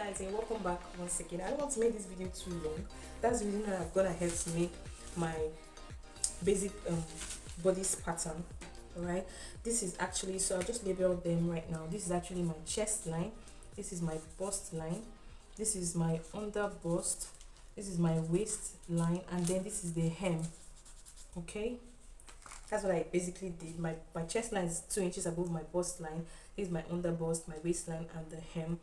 guys, and welcome back once again. I don't want to make this video too long. That's the reason why I've gone ahead to make my basic bodice pattern. Alright, this is actually, so I'll just label them right now. This is actually my chest line, this is my bust line, this is my under bust, this is my waist line, and then this is the hem. Okay, that's what I basically did. My chest line is 2 inches above my bust line. This is my under bust, my waistline, and the hem,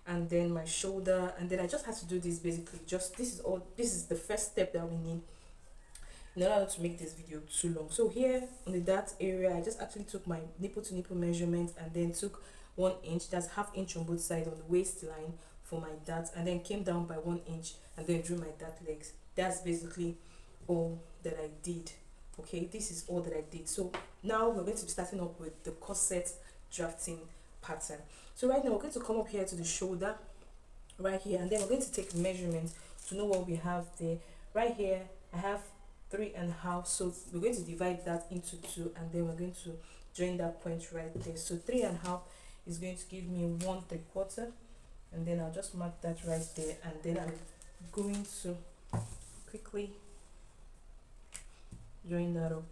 and then my shoulder. And then I just have to do this basically. Just this is the first step that we need in order to make this video too long. So here on the dart area, I just actually took my nipple to nipple measurement and then took 1 inch, that's ½ inch on both sides on the waistline for my dart, and then came down by 1 inch and then drew my dart legs. That's basically all that I did. Okay, this is all that I did. So now we're going to be starting up with the corset drafting pattern. So right now we're going to come up here to the shoulder right here, and then we're going to take measurements to know what we have there. Right here I have 3.5, so we're going to divide that into 2, and then we're going to join that point right there. So 3.5 is going to give me 1/3, and then I'll just mark that right there, and then I'm going to quickly join that up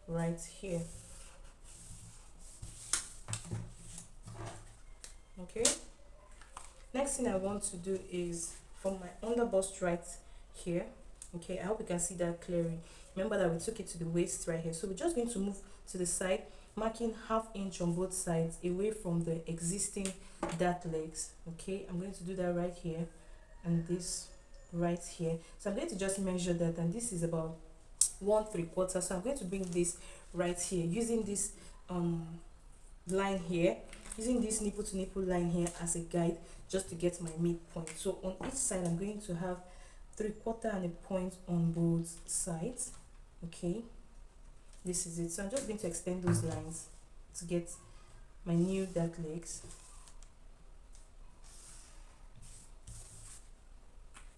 right here. Okay, next thing I want to do is from my under bust right here. Okay, I hope you can see that clearly. Remember that we took it to the waist right here, so we're just going to move to the side, marking ½ inch on both sides away from the existing dart legs. Okay, I'm going to do that right here and this right here. So I'm going to just measure that, and this is about 1/3. So I'm going to bring this right here using this line here, using this nipple to nipple line here as a guide, just to get my midpoint. So on each side I'm going to have 3/4 and a point on both sides. Okay, this is it. So I'm just going to extend those lines to get my new dart legs.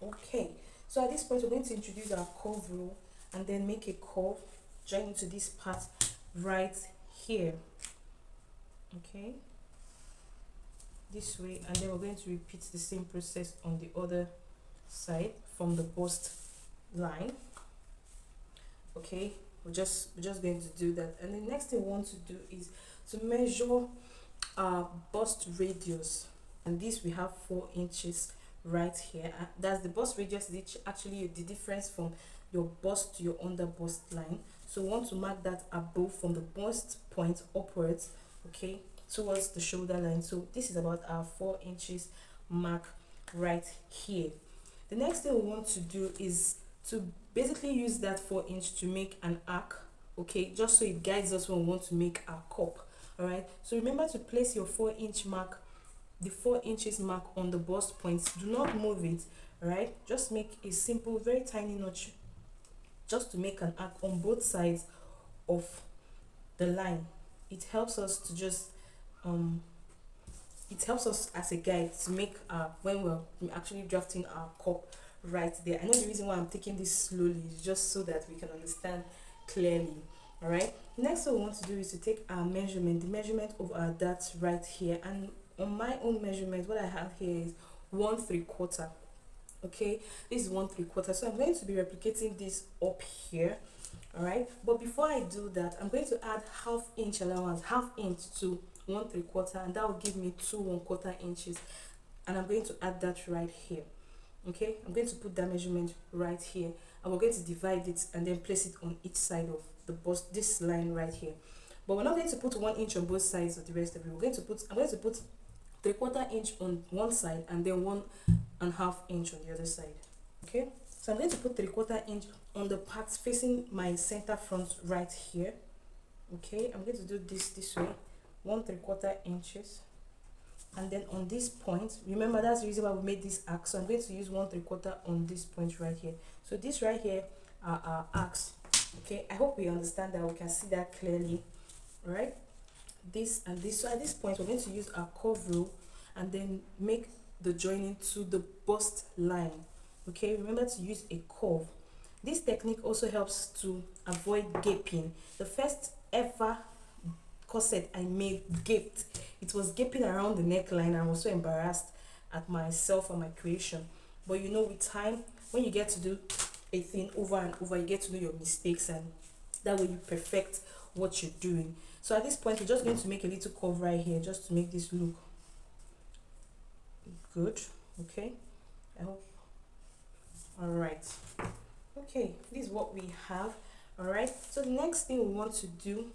Okay, so at this point we're going to introduce our curve rule and then make a curve, join into this part right here. Okay, this way, and then we're going to repeat the same process on the other side from the bust line. Okay, we're just going to do that, and the next thing we want to do is to measure our bust radius, and this we have 4 inches right here. That's the bust radius, is actually the difference from your bust to your under bust line. So we want to mark that above from the bust point upwards, okay, towards the shoulder line. So this is about our 4 inches mark right here. The next thing we want to do is to basically use that 4 inch to make an arc, okay, just so it guides us when we want to make our cup. All right, so remember to place your 4 inch mark, the 4 inches mark on the bust points. Do not move it. All right, just make a simple, very tiny notch just to make an arc on both sides of the line. It helps us to just it helps us as a guide to make when we're actually drafting our cup right there. I know the reason why I'm taking this slowly is just so that we can understand clearly. All right, next what we want to do is to take our measurement, the measurement of our darts right here, and on my own measurement what I have here is 1/3. Okay, this is 1/3, so I'm going to be replicating this up here. All right, but before I do that, I'm going to add ½ inch allowance, ½ inch to 1/3, and that will give me 2 1/4 inches, and I'm going to add that right here. Okay, I'm going to put that measurement right here, and we're going to divide it and then place it on each side of the bust, this line right here. But we're not going to put 1 inch on both sides of the rest of it. I'm going to put 3/4 inch on one side and then 1.5 inch on the other side. Okay, so I'm going to put 3/4 inch on the part facing my center front right here. Okay, I'm going to do this way, 1/3 inches, and then on this point, remember that's the reason why we made this arc, so I'm going to use 1/3 on this point right here. So this right here are our arcs. Okay, I hope we understand that, we can see that clearly. All right, this and this. So at this point we're going to use our curve rule and then make the joining to the bust line. Okay, remember to use a curve. This technique also helps to avoid gaping. The first ever corset I made gaped. It was gaping around the neckline, and I was so embarrassed at myself and my creation. But you know, with time, when you get to do a thing over and over, you get to know your mistakes, and that way you perfect what you're doing. So at this point, we're just going to make a little curve right here just to make this look good. Okay, I hope. All right. Okay, this is what we have. All right, so the next thing we want to do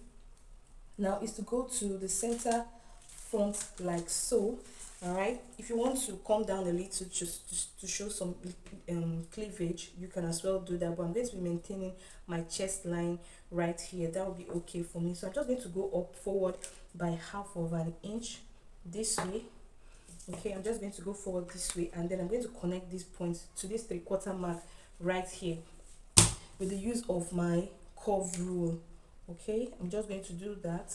now is to go to the center front like so. All right, if you want to come down a little just to show some cleavage, you can as well do that, but I'm going to be maintaining my chest line right here. That will be okay for me. So I'm just going to go up forward by half of an inch this way. Okay, I'm just going to go forward this way, and then I'm going to connect these points to this 3/4 mark right here with the use of my curve rule. Okay, I'm just going to do that.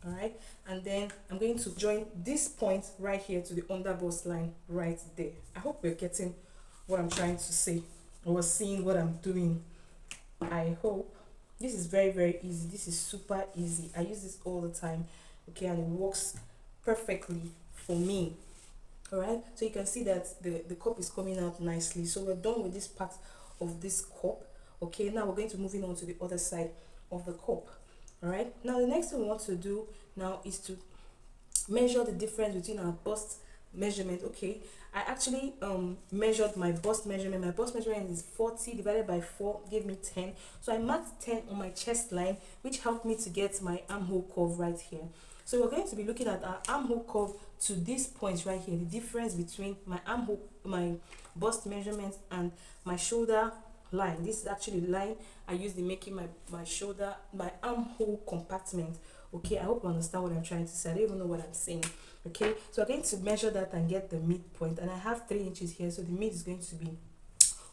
All right, and then I'm going to join this point right here to the under bust line right there. I hope we're getting what I'm trying to say, or seeing what I'm doing. I hope. This is very, very easy. This is super easy. I use this all the time. Okay, and it works perfectly for me. All right, so you can see that the cup is coming out nicely. So we're done with this part of this cup. Okay, now we're going to moving on to the other side of the cup. All right, now the next thing we want to do now is to measure the difference between our bust measurement. Okay, I actually measured my bust measurement. My bust measurement is 40 divided by 4 gave me 10. So I marked 10 on my chest line, which helped me to get my armhole curve right here. So we're going to be looking at our armhole curve to this point right here, the difference between my armhole, my bust measurement, and my shoulder line. This is actually the line I used in making my shoulder, my armhole compartment. Okay, I hope you understand what I'm trying to say. I don't even know what I'm saying. Okay, so I'm going to measure that and get the midpoint, and I have 3 inches here, so the mid is going to be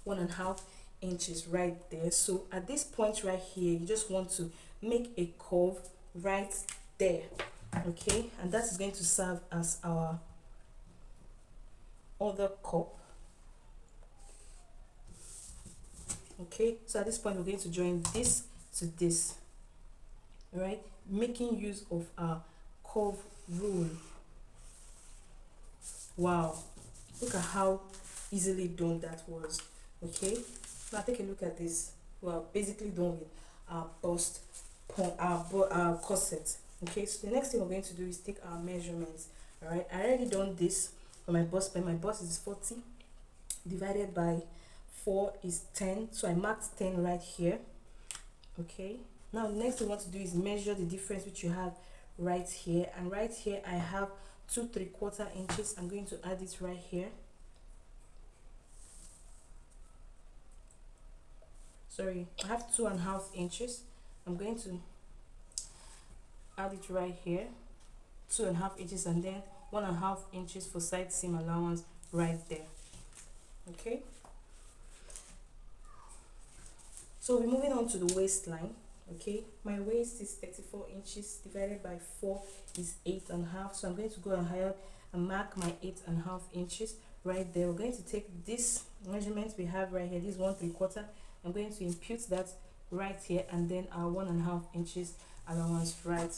1.5 inches right there. So at this point right here, you just want to make a curve right there. Okay, and that is going to serve as our other cup. Okay, so at this point we're going to join this to this. All right, making use of our curve rule. Wow, look at how easily done that was. Okay, now take a look at this. We're basically done with our bust point, our corset. Okay, so the next thing we're going to do is take our measurements. All right, I already done this for my bust pen. My bust is 40 divided by 4 is 10, so I marked 10 right here. Okay, now the next thing I want to do is measure the difference which you have right here, and right here I have 2 3/4 inches. I'm going to add it right here. Sorry, I have 2.5 inches. I'm going to add it right here, 2.5 inches, and then 1.5 inches for side seam allowance right there. Okay, so we're moving on to the waistline. Okay, my waist is 34 inches divided by 4 is 8.5. So I'm going to go ahead and mark my 8.5 inches right there. We're going to take this measurement we have right here, this 1 3/4. I'm going to impute that right here, and then our 1.5 inches allowance right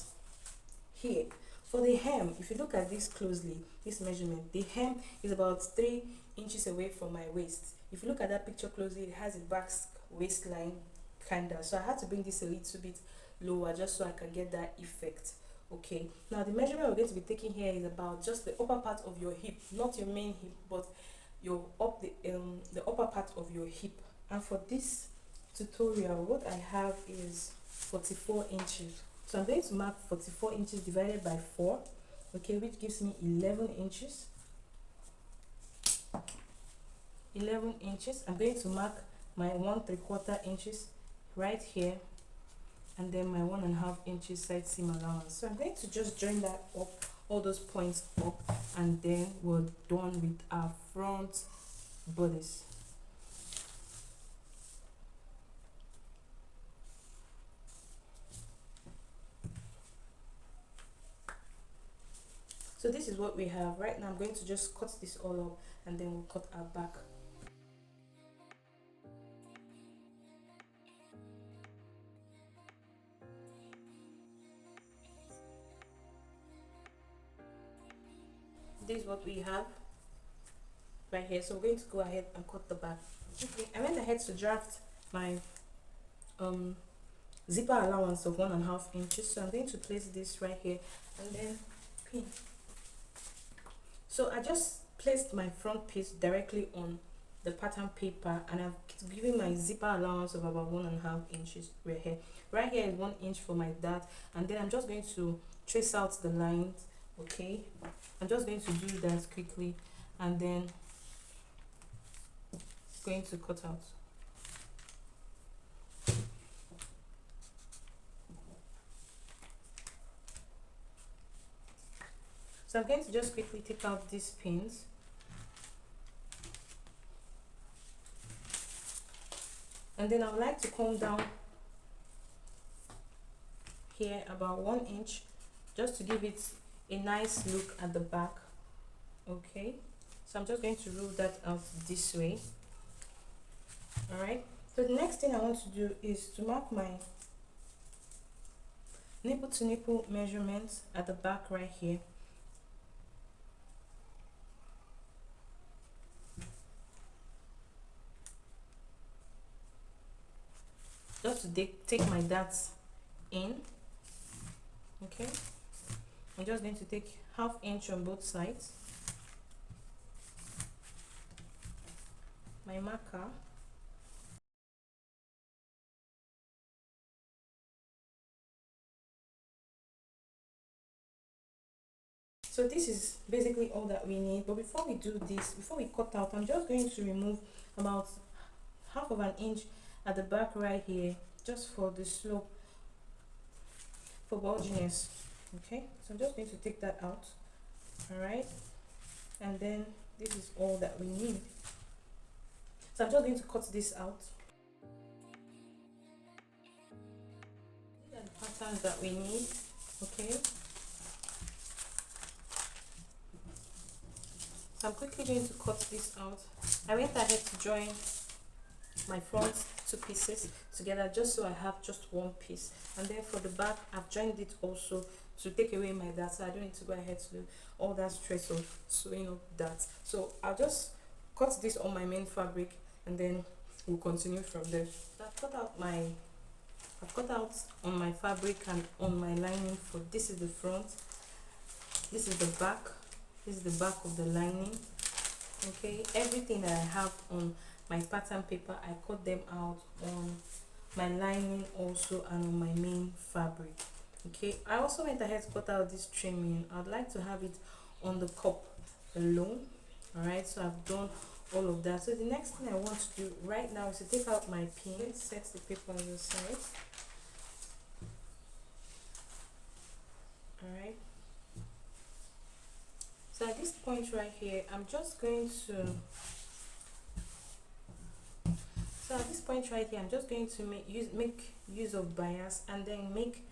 here. For the hem, if you look at this closely, this measurement, the hem is about 3 inches away from my waist. If you look at that picture closely, it has a back waistline kinda, so I had to bring this a little bit lower just so I can get that effect. Okay, now the measurement we're going to be taking here is about just the upper part of your hip, not your main hip, but your the upper part of your hip. And for this tutorial, what I have is 44 inches. So I'm going to mark 44 inches divided by 4, okay, which gives me 11 inches. 11 inches. I'm going to mark my 1 3/4 inches right here, and then my 1.5 inches side seam allowance. So I'm going to just join that up, all those points up, and then we're done with our front bodice. So this is what we have right now. I'm going to just cut this all up, and then we'll cut our back. this is what we have right here. So we're going to go ahead and cut the back. Okay, I went ahead to draft my zipper allowance of 1.5 inches. So I'm going to place this right here and then pin. So I just placed my front piece directly on the pattern paper, and I've given my zipper allowance of about 1.5 inches right here. Right here is 1 inch for my dart, and then I'm just going to trace out the lines. Okay, I'm just going to do that quickly, and then going to cut out. So I'm going to just quickly take out these pins. And then I would like to come down here about 1 inch, just to give it a nice look at the back. Okay, so I'm just going to roll that out this way. All right, so the next thing I want to do is to mark my nipple to nipple measurements at the back right here. Just to take my darts in. Okay, I'm just going to take 1/2 inch on both sides. My marker. So this is basically all that we need. But before we do this, before we cut out, I'm just going to remove about 1/2 inch at the back right here, just for the slope, for bulginess. Okay, so I'm just going to take that out. All right, and then this is all that we need. So I'm just going to cut this out. These are the patterns that we need. Okay, so I'm quickly going to cut this out. I went ahead to join my front 2 pieces together, just so I have just 1 piece, and then for the back I've joined it also to take away my dart, so I don't need to go ahead to do all that stress of sewing up that. So I'll just cut this on my main fabric, and then we'll continue from there. So I've cut out on my fabric and on my lining. For this is the front, this is the back, this is the back of the lining. Okay, everything that I have on my pattern paper, I cut them out on my lining also and on my main fabric. Okay, I also went ahead to cut out this trimming. I'd like to have it on the cup alone. All right, so I've done all of that. So the next thing I want to do right now is to take out my pin, set the paper on the side. All right, so at this point right here, I'm just going to make use of bias, and then make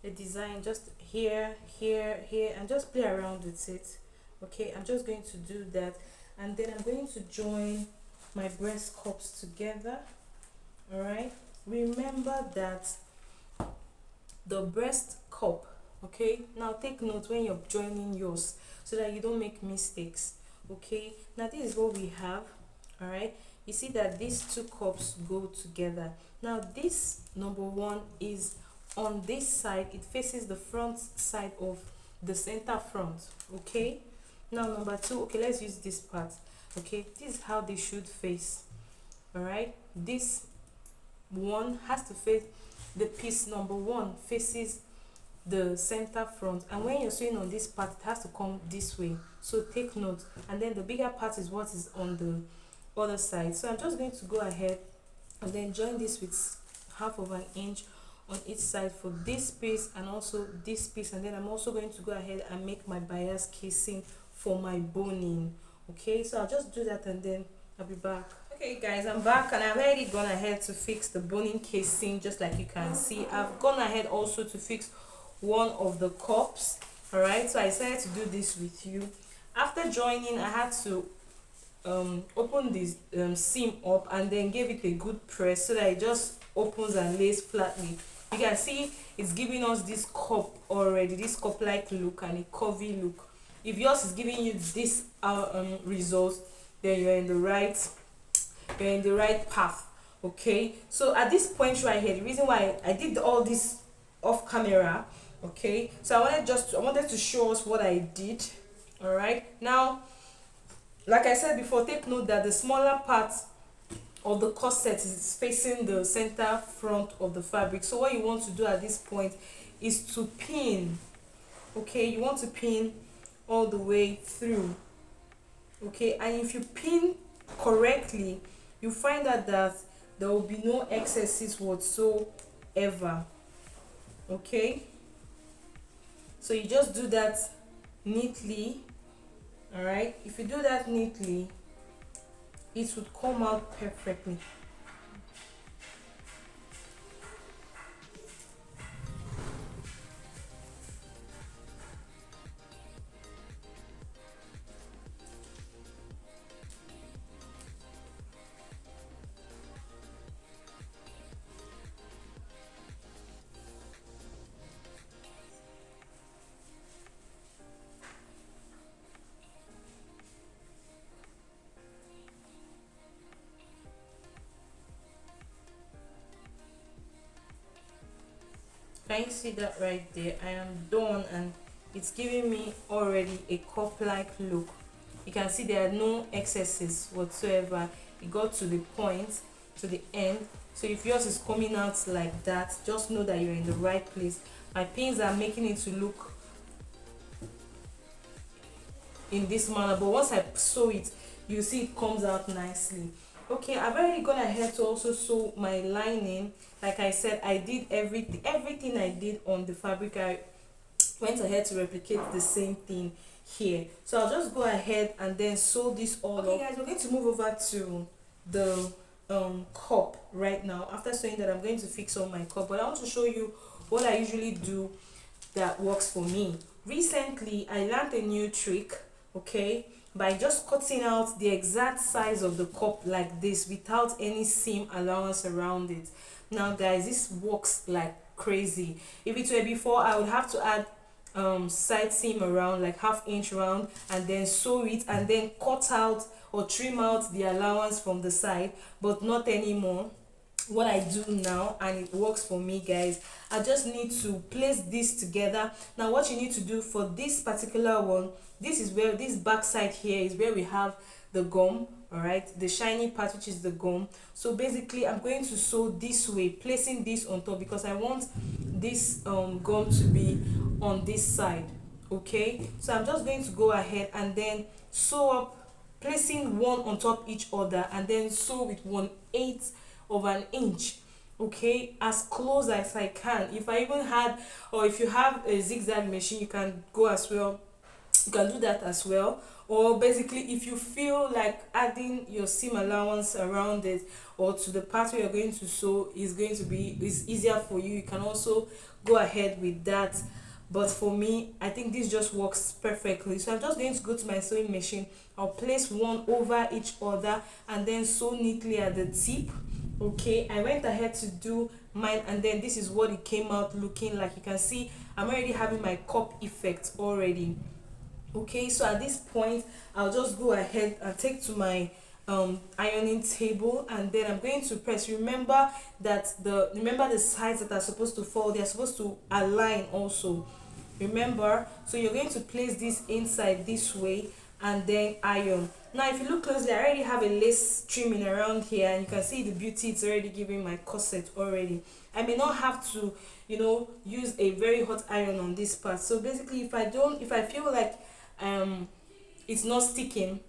a design just here, and just play around with it. Okay, I'm just going to do that, and then I'm going to join my breast cups together. All right, remember that the breast cup, okay, now take note when you're joining yours so that you don't make mistakes. Okay, now this is what we have. All right, you see that these 2 cups go together. Now this number 1 is on this side, it faces the front side of the center front. Okay, now number 2, okay, let's use this part. Okay, this is how they should face. All right, this one has to face, the piece number 1 faces the center front, and when you're sewing on this part, it has to come this way. So take note, and then the bigger part is what is on the other side. So I'm just going to go ahead and then join this with 1/2 inch on each side for this piece and also this piece, and then I'm also going to go ahead and make my bias casing for my boning. Okay, so I'll just do that and then I'll be back. Okay guys, I'm back, and I've already gone ahead to fix the boning casing. Just like you can see, I've gone ahead also to fix one of the cups. All right, so I decided to do this with you. After joining, I had to open this seam up and then give it a good press so that it just opens and lays flatly. You can see it's giving us this cup already, this cup like look and a curvy look. If yours is giving you this result, then you're in the right path. Okay, so at this point right here, the reason why I did all this off camera, okay, so I wanted to show us what I did. All right, now, like I said before, take note that the smaller part of the corset is facing the center front of the fabric. So what you want to do at this point is to pin. Okay, you want to pin all the way through. Okay, and if you pin correctly, you find out that there will be no excesses whatsoever. Okay, so you just do that neatly. All right, if you do that neatly, it would come out perfectly. Can you see that right there? I am done, and it's giving me already a cup like look. You can see there are no excesses whatsoever. It got to the point, to the end. So if yours is coming out like that, just know that you're in the right place. My pins are making it to look in this manner, but once I sew it, you see it comes out nicely. Okay, I've already gone ahead to also sew my lining. Like I said, I did everything I did on the fabric. I went ahead to replicate the same thing here. So I'll just go ahead and then sew this all up. Okay guys, we're going to move over to the cup right now. After sewing that, I'm going to fix on my cup, but I want to show you what I usually do that works for me. Recently I learned a new trick, okay, by just cutting out the exact size of the cup like this without any seam allowance around it. Now guys, this works like crazy. If it were before, I would have to add side seam around, like ½ inch round, and then sew it and then cut out or trim out the allowance from the side, but not anymore. What I do now, and it works for me guys, I just need to place this together. Now what you need to do for this particular one, this is where this back side here is where we have the gum. All right, the shiny part, which is the gum. So basically I'm going to sew this way, placing this on top, because I want this gum to be on this side. Okay, so I'm just going to go ahead and then sew up, placing one on top each other, and then sew with 1/8 of an inch, okay, as close as I can. If I even had, or if you have a zigzag machine, you can go as well, you can do that as well. Or basically, if you feel like adding your seam allowance around it or to the part where you're going to sew is easier for you, you can also go ahead with that. But for me, I think this just works perfectly. So I'm just going to go to my sewing machine. I'll place one over each other and then sew neatly at the tip. Okay, I went ahead to do mine, and then this is what it came out looking like. You can see I'm already having my cup effect already. Okay, so at this point I'll just go ahead and take to my ironing table, and then I'm going to press. Remember the sides that are supposed to fall, they're supposed to align also, remember. So you're going to place this inside this way and then iron. Now if you look closely, I already have a lace trimming around here, and you can see the beauty it's already giving my corset already. I may not have to, use a very hot iron on this part. So basically, if I feel like it's not sticking,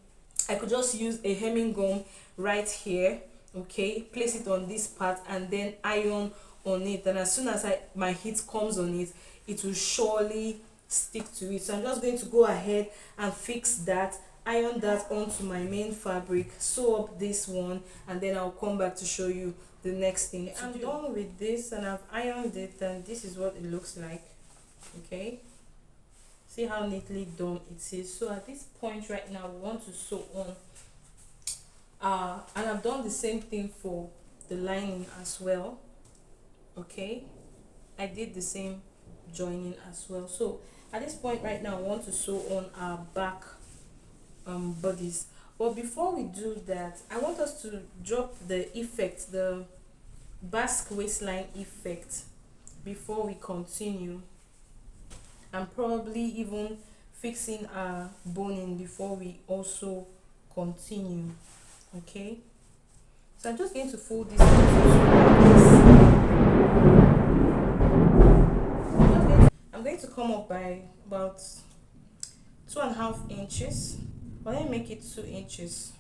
I could just use a hemming gum right here. Okay, place it on this part and then iron on it, and as soon as my heat comes on it, it will surely stick to it. So I'm just going to go ahead and fix that, iron that onto my main fabric, sew up this one, and then I'll come back to show you the next thing. I'm done with this and I've ironed it, and this is what it looks like. Okay, see how neatly done it is. So at this point right now, we want to sew on, and I've done the same thing for the lining as well. Okay, I did the same joining as well. So at this point right now I want to sew on our back bodice. But before we do that, I want us to drop the effect, the basque waistline effect, before we continue, and probably even fixing our boning before we also continue. Okay, so I'm just going to fold this into I'm going to come up by about 2.5 inches. Well, let me make it 2 inches.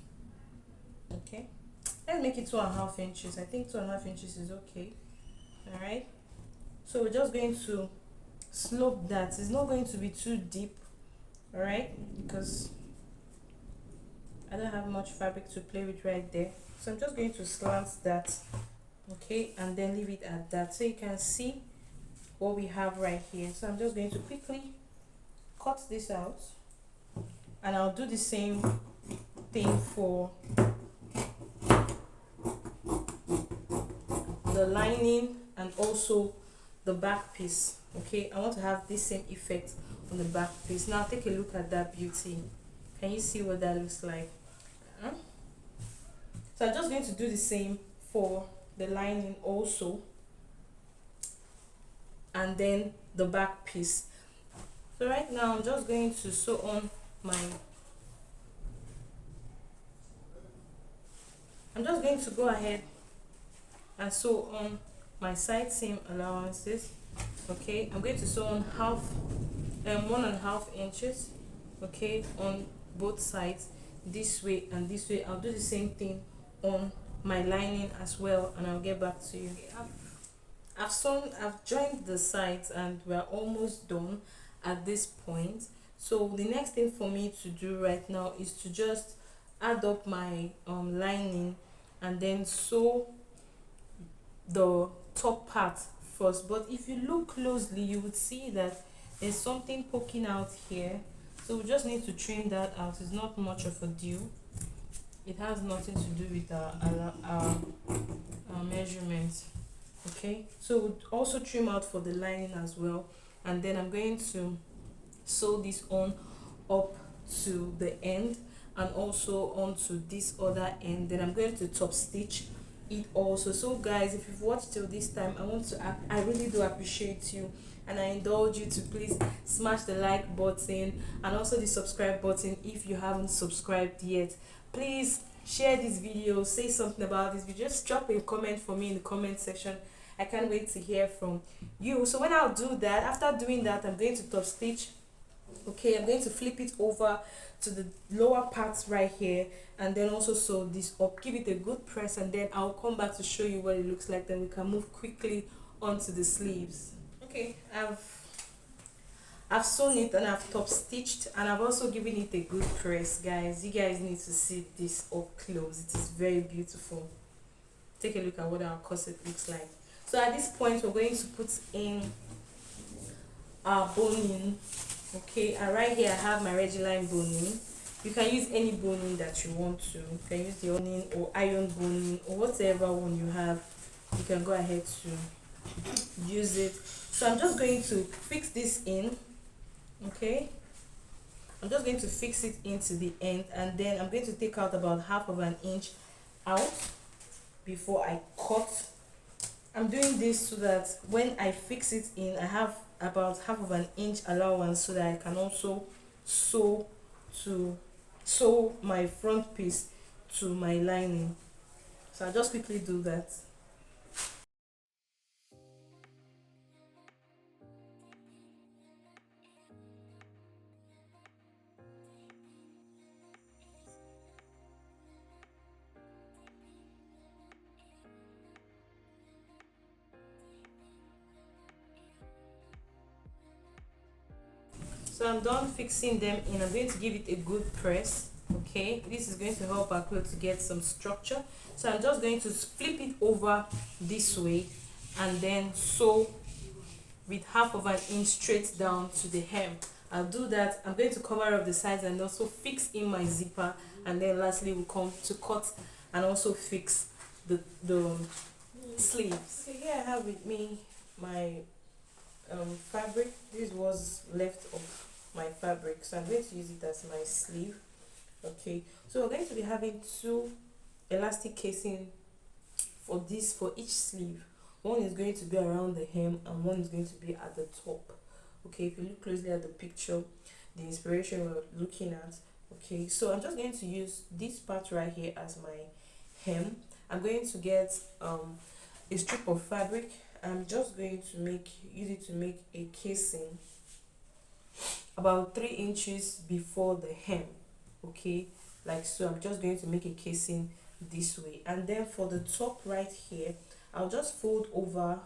Okay, let's make it 2.5 inches. I think 2.5 inches is okay. All right, so we're just going to slope that. It's not going to be too deep, all right, because I don't have much fabric to play with right there. So I'm just going to slant that, okay, and then leave it at that so you can see what we have right here. So I'm just going to quickly cut this out, and I'll do the same thing for the lining and also the back piece. Okay, I want to have this same effect on the back piece. Now take a look at that beauty. Can you see what that looks like? So I'm just going to do the same for the lining also, and then the back piece. So right now I'm just going to sew on I'm just going to go ahead and sew on my side seam allowances. Okay, I'm going to sew on 1.5 inches, okay, on both sides, this way and this way. I'll do the same thing on my lining as well, and I'll get back to you. I've joined the sides and we're almost done at this point. So the next thing for me to do right now is to just add up my lining and then sew the top part first. But if you look closely, you would see that there's something poking out here, so we just need to trim that out. It's not much of a deal. It has nothing to do with our measurements. Okay, so we'll also trim out for the lining as well, and then I'm going to sew this on up to the end and also onto this other end. Then I'm going to top stitch it also. So guys, if you've watched till this time, I really do appreciate you, and I indulge you to please smash the like button and also the subscribe button if you haven't subscribed yet. Please share this video, say something about this video, just drop a comment for me in the comment section. I can't wait to hear from you. So when I'll do that, after doing that, I'm going to top stitch. Okay, I'm going to flip it over to the lower parts right here, and then also sew this up, give it a good press, and then I'll come back to show you what it looks like. Then we can move quickly onto the sleeves. Okay, I've sewn it and I've top stitched, and I've also given it a good press. Guys, you guys need to see this up close. It is very beautiful. Take a look at what our corset looks like. So at this point, we're going to put in our boning. Okay, and right here I have my Reggie-line boning. You can use any boning that you want to. You can use the boning or iron boning or whatever one you have. You can go ahead to use it. So I'm just going to fix this in. Okay, I'm just going to fix it into the end, and then I'm going to take out about 1/2 inch out before I cut. I'm doing this so that when I fix it in, I have about 1/2 inch allowance, so that I can also sew my front piece to my lining. So I'll just quickly do that. So I'm done fixing them in. I'm going to give it a good press. Okay, this is going to help our clothes to get some structure. So I'm just going to flip it over this way and then sew with 1/2 inch straight down to the hem. I'll do that. I'm going to cover up the sides and also fix in my zipper, and then lastly we'll come to cut and also fix the sleeves. So here I have with me my fabric. This was left of my fabric, so I'm going to use it as my sleeve. Okay, so we're going to be having two elastic casing for this, for each sleeve. One is going to be around the hem and one is going to be at the top. Okay, if you look closely at the picture, the inspiration we're looking at. Okay, so I'm just going to use this part right here as my hem. I'm going to get a strip of fabric. I'm just going to use it to make a casing about 3 inches before the hem. Okay, like so. I'm just going to make a casing this way, and then for the top right here, I'll just fold over,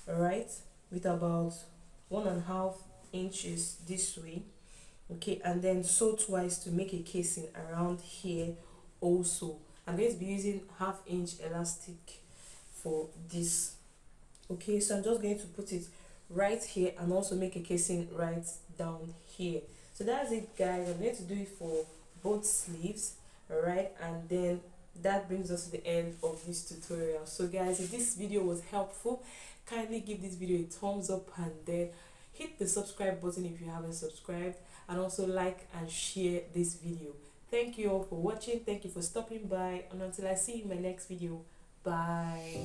right, with about 1.5 inches this way. Okay, and then sew twice to make a casing around here also. I'm going to be using 1/2 inch elastic for this. Okay, so I'm just going to put it right here and also make a casing right down here. So that's it, guys. I'm going to do it for both sleeves. All right, and then that brings us to the end of this tutorial. So guys, if this video was helpful, kindly give this video a thumbs up and then hit the subscribe button if you haven't subscribed, and also like and share this video. Thank you all for watching. Thank you for stopping by, and until I see you in my next video, bye.